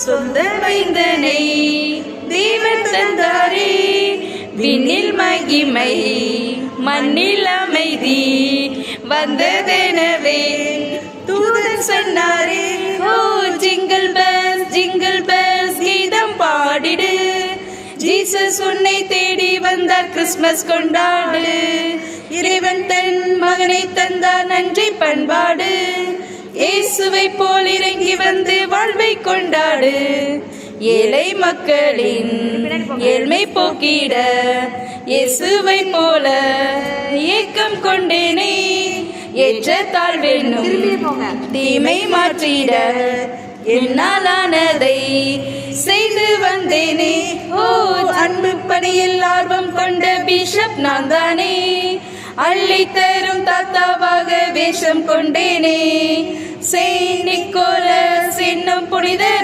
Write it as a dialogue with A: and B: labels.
A: சொந்த மைந்தனை தேவன் தந்தாரே. விண்ணில் மகிமை மண்ணில் அமைதி வந்ததெனவே தூதன் சொன்னாரே. ஓ ஜிங்கிள் பெல்ஸ் கீதம் பாடிடு. ஜீசஸ் உன்னை தேடி வந்தார், கிறிஸ்மஸ் கொண்டாடு. இறைவன் தன் மகனை தந்தார், நன்றி பண்பாடு. இயேசுவை போல் இறங்கி வந்து வாழ்வை கொண்டாடு. ஏழை மக்களின் ஏழ்மை போக்கிட இயேசுவை போல ஏக்கம் கொண்டேனே. ஏற்ற தாழ்வென்னும் தீமை மாற்றிட என்னாலானதை செய்து வந்தேனே. ஓ அன்பு பணியில் ஆர்வம் கொண்ட பிஷப் நான் தானே. அள்ளி தரும் தாத்தாவாக வேஷம் கொண்டேனே. செயின்ட் நிக்கோலஸ் என்னும் புனிதர்